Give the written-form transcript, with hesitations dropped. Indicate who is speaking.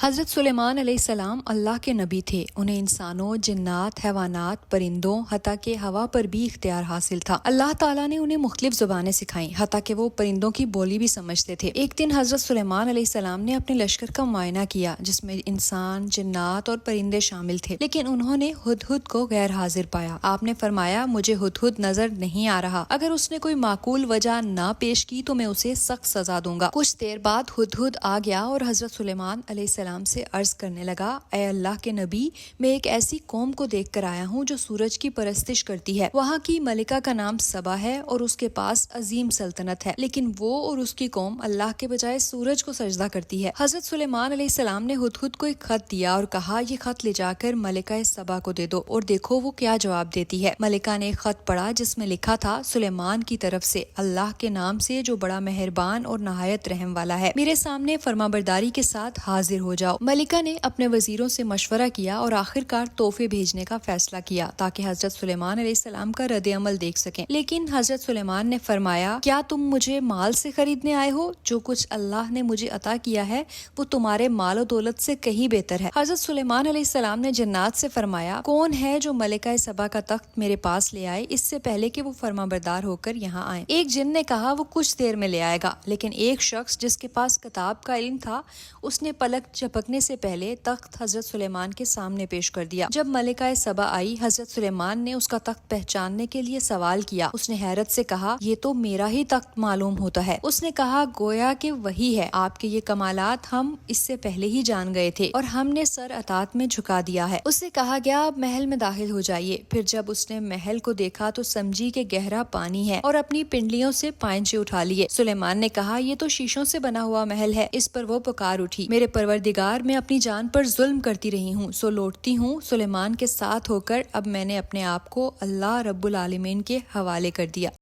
Speaker 1: حضرت سلیمان علیہ السلام اللہ کے نبی تھے۔ انہیں انسانوں، جنات، حیوانات، پرندوں، حتیٰ کہ ہوا پر بھی اختیار حاصل تھا۔ اللہ تعالیٰ نے انہیں مختلف زبانیں سکھائیں، حتیٰ کہ وہ پرندوں کی بولی بھی سمجھتے تھے۔ ایک دن حضرت سلیمان علیہ السلام نے اپنے لشکر کا معائنہ کیا، جس میں انسان، جنات اور پرندے شامل تھے، لیکن انہوں نے ہدہد کو غیر حاضر پایا۔ آپ نے فرمایا، مجھے ہدہد نظر نہیں آ رہا، اگر اس نے کوئی معقول وجہ نہ پیش کی تو میں اسے سخت سزا دوں گا۔ کچھ دیر بعد ہدہد آ گیا اور حضرت سلیمان علیہ السلام سے عرض کرنے لگا، اے اللہ کے نبی، میں ایک ایسی قوم کو دیکھ کر آیا ہوں جو سورج کی پرستش کرتی ہے۔ وہاں کی ملکہ کا نام سبا ہے اور اس کے پاس عظیم سلطنت ہے، لیکن وہ اور اس کی قوم اللہ کے بجائے سورج کو سجدہ کرتی ہے۔ حضرت سلیمان علیہ السلام نے ہدہد کو ایک خط دیا اور کہا، یہ خط لے جا کر ملکہ سبا کو دے دو اور دیکھو وہ کیا جواب دیتی ہے۔ ملکہ نے ایک خط پڑھا جس میں لکھا تھا، سلیمان کی طرف سے، اللہ کے نام سے جو بڑا مہربان اور نہایت رحم والا ہے، میرے سامنے فرمانبرداری کے ساتھ حاضر ہو جاؤ۔ ملکہ نے اپنے وزیروں سے مشورہ کیا اور آخرکار تحفے بھیجنے کا فیصلہ کیا تاکہ حضرت سلیمان علیہ السلام کا رد عمل دیکھ سکیں، لیکن حضرت سلیمان نے فرمایا، کیا تم مجھے مال سے خریدنے آئے ہو؟ جو کچھ اللہ نے مجھے عطا کیا ہے وہ تمہارے مال و دولت سے کہیں بہتر ہے۔ حضرت سلیمان علیہ السلام نے جنات سے فرمایا، کون ہے جو ملکہ سبا کا تخت میرے پاس لے آئے اس سے پہلے کہ وہ فرمانبردار ہو کر یہاں آئیں؟ ایک جن نے کہا، وہ کچھ دیر میں لے آئے گا، لیکن ایک شخص جس کے پاس کتاب کا علم تھا، اس نے پلک جھپکنے سے پہلے تخت حضرت سلیمان کے سامنے پیش کر دیا۔ جب ملکہ سبا آئی، حضرت سلیمان نے اس کا تخت پہچاننے کے لیے سوال کیا۔ اس نے حیرت سے کہا، یہ تو میرا ہی تخت معلوم ہوتا ہے۔ اس نے کہا، گویا کہ وہی ہے، آپ کے یہ کمالات ہم اس سے پہلے ہی جان گئے تھے اور ہم نے سر اطاعت میں جھکا دیا ہے۔ اس سے کہا گیا، اب محل میں داخل ہو جائیے۔ پھر جب اس نے محل کو دیکھا تو سمجھی کہ گہرا پانی ہے اور اپنی پنڈلیوں سے پائنچے اٹھا لیے۔ سلیمان نے کہا، یہ تو شیشوں سے بنا ہوا محل ہے۔ اس پر وہ پکار اٹھی، میرے پروردگار، میں اپنی جان پر ظلم کرتی رہی ہوں، سو لوٹتی ہوں سلیمان کے ساتھ ہو کر اب میں نے اپنے آپ کو اللہ رب العالمین کے حوالے کر دیا۔